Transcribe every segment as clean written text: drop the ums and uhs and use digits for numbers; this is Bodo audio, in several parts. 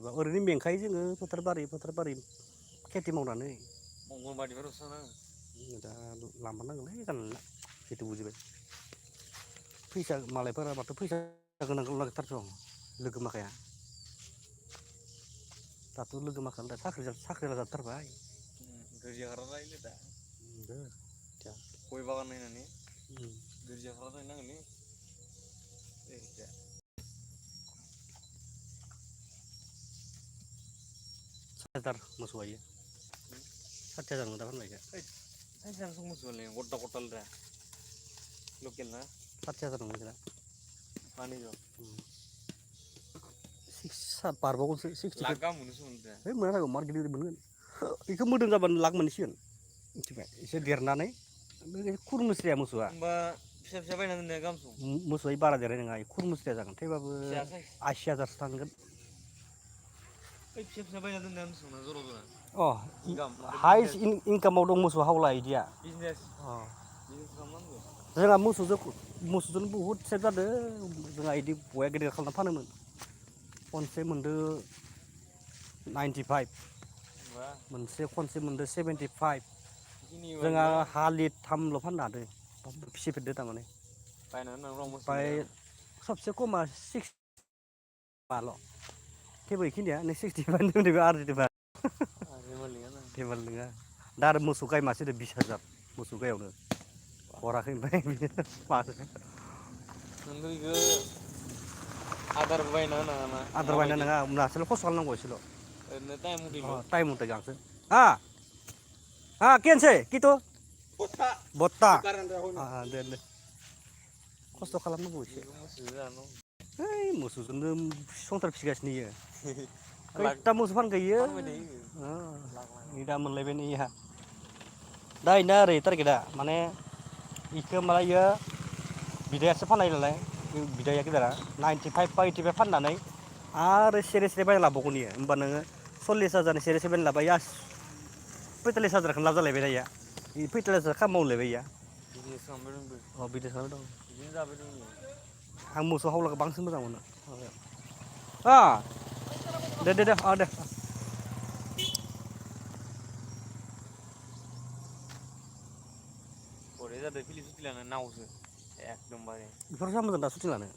जेनेबा ओरैनो मेंखायो जोङो फोथार बारि खेथि मावनानै अंगनबादिफोरावसो थानाङो दा लांफानांगोनलै जानला जिहेथु बुजिबाय फैसा मालायफोरा माथो फैसा गोनां लागथारस' लोगो माखाया दाथ' लोगो माखाया दा साख्रि जाथारबाय गोरजिया रायलाय दा दे गय बागान नायनानै गोरजिया रायलायनांगोनलै हाजार मोसौ गायो 60,000 मोनदा फाननायखो लकेल ना 60,000 मोनो दा मानैजों बारबावगोनसो 60 लाख गाहाम मोनोसो मोनदों है मोनाखै मार गिदिर मोनगोन बेखौ मोदोम जाबानो लाग मोनसिगोन मिथिबाय एसे देरनानै खुरमुस्रिया मोसौआ होमबा फिसा बायना दोननाया गाहामसो मोसौआ बारा देरनाय नङा खुरमुस्रिया जागोन थेवबाबो फिसा साइज 80,000सो थांगोन ओइ फिसा बायना दोननाया मोसौना जरा जरा अ इनकाम माने हाइस्ट इनकामाव दं मोसौ हावला इदिया बिजनेस अ खालामनांगौ जोंहा मोसौजों बुहुद सेब जादों जोंहा इदि बया गेदेर खालामना फानोमोन खनसे मोनदो 95 बा मोनसे खनसे मोनदो 75 बेखिनि जोंहा माबा हालिथामल' फाननो हादों फिसिफेरदो थारमाने बायना होनांगौ र' मोसौ ओमफ्राय गैया सबसे खमा 6 माल' थेवबो इखिनिया नों 65 आरजिदोबा मालिकाना धेमालि नङा दा आरो मोसौ गाय मासेदो 20,000 मोसौ गायावनो हराखै ओमफ्राय बिदिनो मासे नोंथ' इखो आदारबो बायना होनाङाना आदार बायना माबायदि नङा मासेल' खरस खालामनांगौ एसेल' ओरैनो टाइम मथेल' टाइम मथे गांसो केनसे किथु बत्ता दे खस्थ' खालामनांगौ एसे बेबो मोसौ जानो है मोसौजोंनो संसार फिसिगासिनो इयो लाख खैथा मोसौ फानखो फानबाय थायो लाख लाख नै दा मोनलायबाय नै इहा दा इना ओरै टारगेटआ माने इखो मा इयो बिदायासो फाननाय नालाय बिदाया गेदेरा 95 बा 85 फाननानै आरो सेरे बायना लाबावगोन इयो होमबा नोङो 40,000 सेरसे बायना लाबाय 45,000 लाब जालायबाय दा इया 45,000 खामानि मावलायबाय इया बिजनेस खालामबाय दं बिदि खालामबाय दं बिदिनो जाबाय दं इयो आं मोसौ हावलाखौ बांसिन मोजां मोनो दे दे बरिया जादों फिलिम सुटिं लानो नावजो एकदमबारे बेफोरसो मोजां दा सुटिं लानो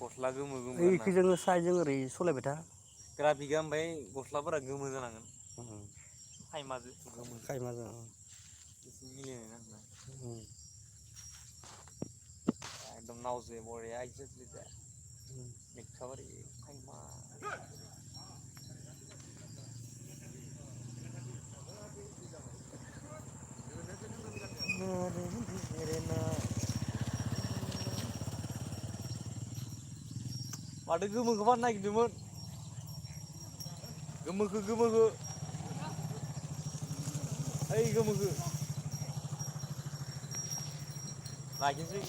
गस्ला गोमो गोमो गानना ओइखि जोङो साइडजों ओरै सलायबाय था ग्राफिका ओमफ्राय गस्लाफोरा गोमो जानांगोन खायमाजो गोमो खायमाजों एसे मिलायनाय नांगोन एकदम नावजो बरिया एखेबारे खायमा माथो गोमोखौ फाननो नागिरदोंमोन गोमोखो ओइ गोमोखो लाखिनोसै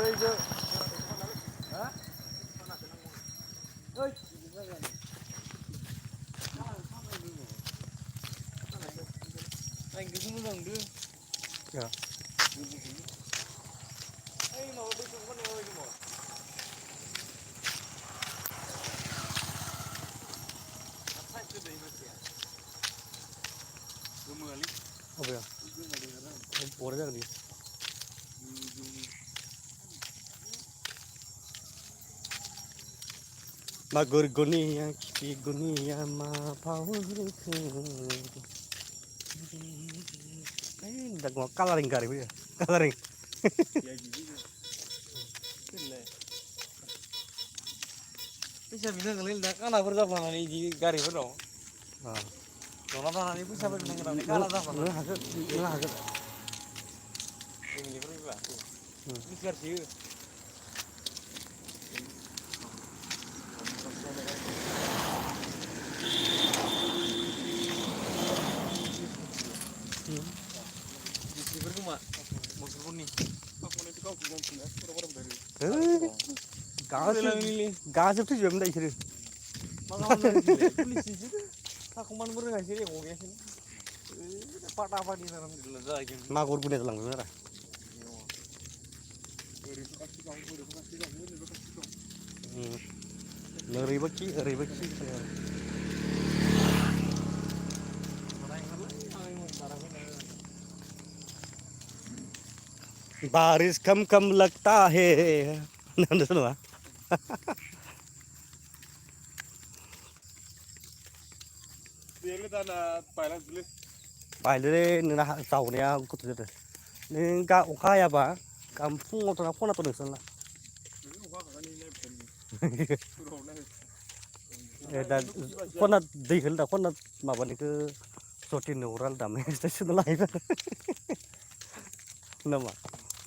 इखो आं इखौसो मोजां मोनदों ओइ माबा बैसागु फाननाया माबायदि दङ गोमोआलै बबेयाव बरिया जागोन इयो मागुर गुनिया खिफि गुनिया मा फाव कालारिं गारि फैयो कालारिं फैसा बिनांगोनलै दा खानाफोर जाफ्लानानै इदि गारिफोराव जना थानानै फैसाफोर बिनांगोन नालाय काना नों जाफ्लानानै हागोन नों हागोन फेमिलिफोर फैबा मिथिगासियो बिसिफोर खोमा मुसलपुरनि गाजोब थैजोबबायमोन दा इसोरो मा खालामनो बिसोरलाय पुलिसनिसो थाखुमानोबो रोङासै एख' गैयासै फाटा फाटि जागोन मागुर गुनाय जालांदों आरो ओरैबो खि ओरैबो खि बारिश कम कम लगता है होनदों नङा Dia tanah Thailand dulu. बायलोलै नोंना जावनाया गथ' जादों नों अखा हायाबा गाबोन फुङाव थांना फनाथ' नोंसोरना दा खना दैखौ दा खना माबानिखौ जथिननो हरा दामै सोना लायोबा नामा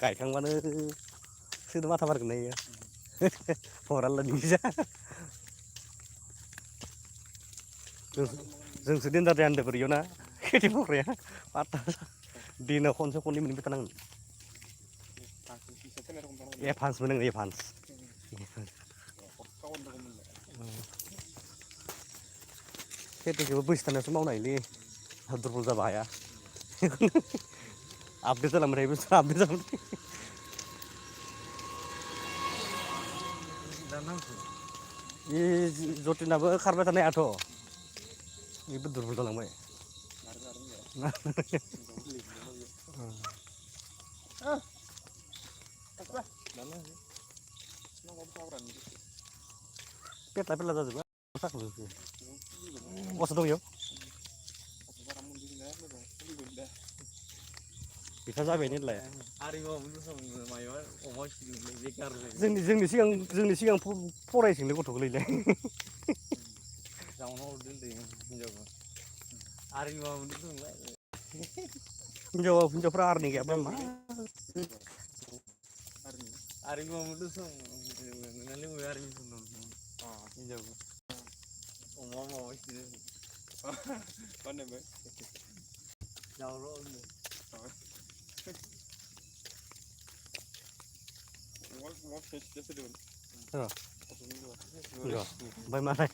गायखांबानो सोनो माथा मारगोन इयो हराला निजा जोंसो देन्जार जाया होनदों इयाव ना खेथि मावग्राया माथा दिनाव खनसे खननै मोनबाय थानांगोन एडभान्स मोनो एडभान्स खेथिखौबो बैसो थानायावसो मावनो हायोलै दुरबल जाबा हाया आपडेट जालांबाय थायो बुस्थुआ आपडेट जालांबाय थायो जतिनाबो खारबाय थानायाथ' बेबो दुरबल जालांबाय पेटला पेटला जाजोबो असो दं इयाव बिफा जाबाय होनलाय जोंनि सिगां फरायसोंलै गथ'खौलैलाय हिनजावफ्रा आरनि गैयाबा मा ओमफ्राय मालाय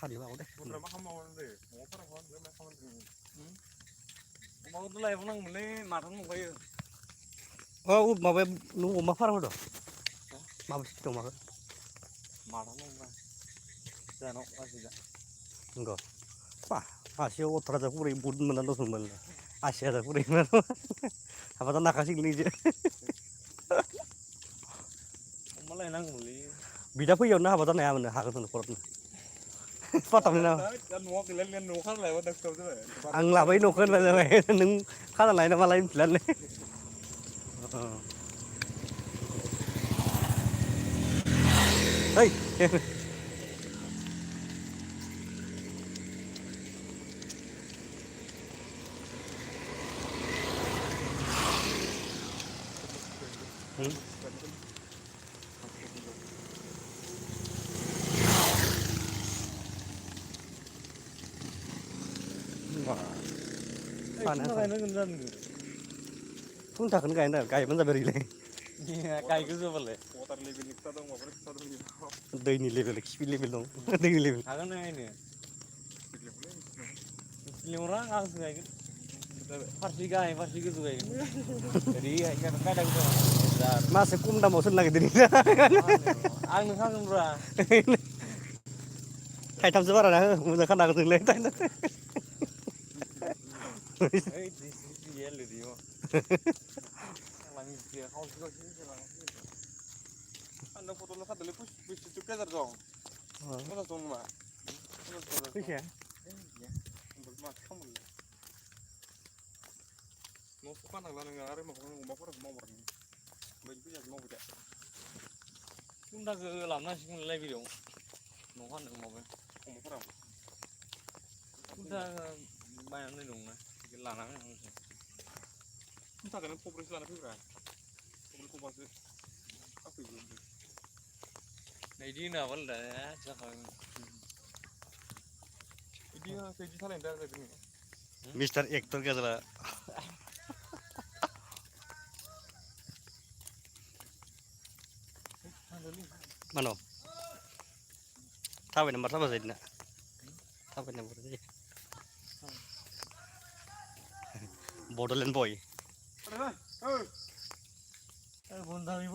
हारिबाव दे मा खालामबावनो अमाखौथ' लायबावनांगोनलै माथाम नंखायो औ माबाया नों अमा फार्म होदों माबा सिखिदों अमाखौ माथाम नंब्रा जानाव गासै दा नंगौ मासेयाव 18,000 खरि बुहुद मोनना दंमोन 80,000 खरि हाबा नाखासिगोन निजे अमा लायनांगौमोनलै बिदा फैयावनो हाबा जानो हायामोन हागोन न'खरावनो पातामनि नामा न'आव गैलाय न'आव खाना लायबा दाक्टाव जाबाय आं लाबाय न'खौ होनबाय जाबाय नों खाना लायो ना मालाय मिथिलालै ओइ खुन्थाखौनो गायबानो जाबाय ओरैलाय गायगोजोबालाय दैनि लेभेल खिफि लेभेल दं दैनि लेभेल हागोन नायनो लेवरा गांसो गायगोन फारसे गाहाय फारसे गोजौ गायगोन ओरैहाय खायदा मासे खम दामाव सोनो नागिरदों आंनो खागोनब्रा थाइथामसो बारायना हो मोजां खाना होदोंलै फैसाया न'खौ फाननांला नोङो आरो माबाखौ अमाफोरखौ मावबाय बै फैसाखौ मावबाय दा खुन्थाखौ लाबोनांसिगोनलाय बेयाव न' फानदों माबाया अमाफोराव खुन्था बायनानै दंना बेखौ लाना फैनांगौ खुन्थाखौनो खब्रैसो लाना फैब्रा खब्रै खबासो खाफैबो Ini naval dah, cakap. Ini segi salah dah tadi. Mister Ektor ka jala. Mano? Tahu nomor sama Zaidna. Tahu nomor ini. Borderland boy. Bundang.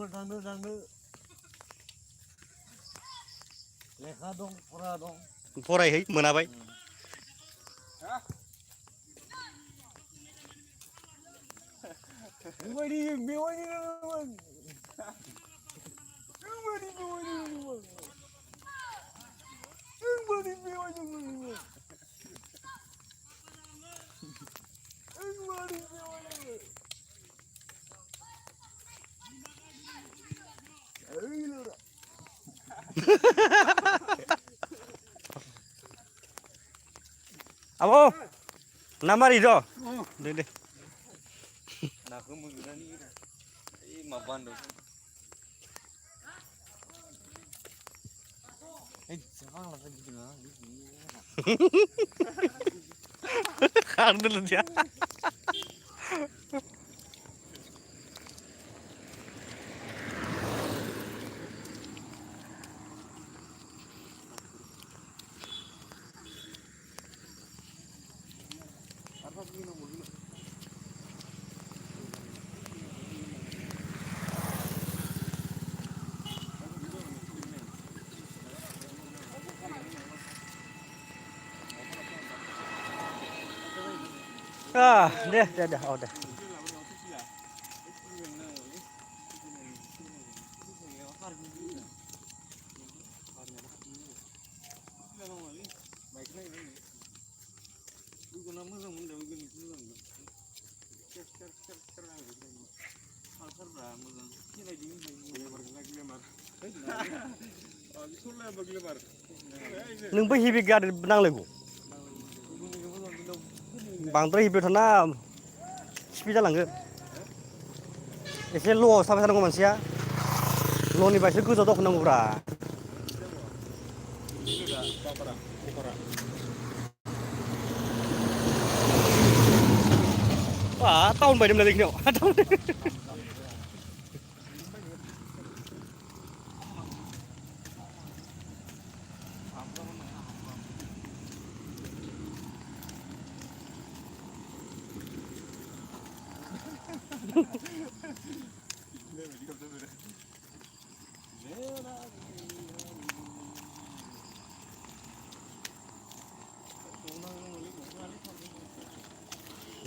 Lekha dong, pura dong. फरायहै मोनाबाय Abo, nama Rido. Deh. Nak kemudian ini, mapan dong. Siapa lagi gitu lah? Kan dulu dia. Ah, deh, oh deh. Nung hibi gad nang lego. Bangdra hibi thana speed jalanगोन. एसे ल' साबाय थानांगौ मानसिया ल'निफ्रायसो गोजौ दावखोनांगौब्रा टाउन बायदोंमोन लेखिनायाव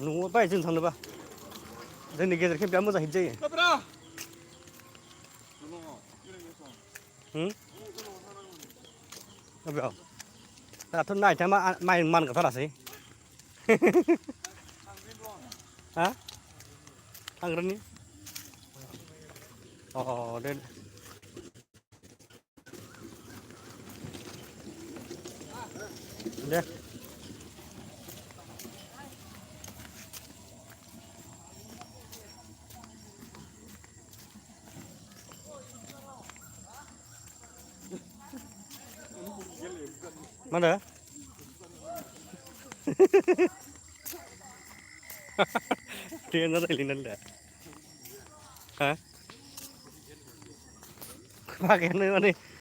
न'आव बाय जों थांनोबा जोंनि गेजेरखै बिराद मोजां हिट जायो अबेयाव दाथ' नायथा माइ मानगाथारासै हा थांग्रानि अ दे दे Mana? Dia nara ilinan dah. Hah? Pakai mana?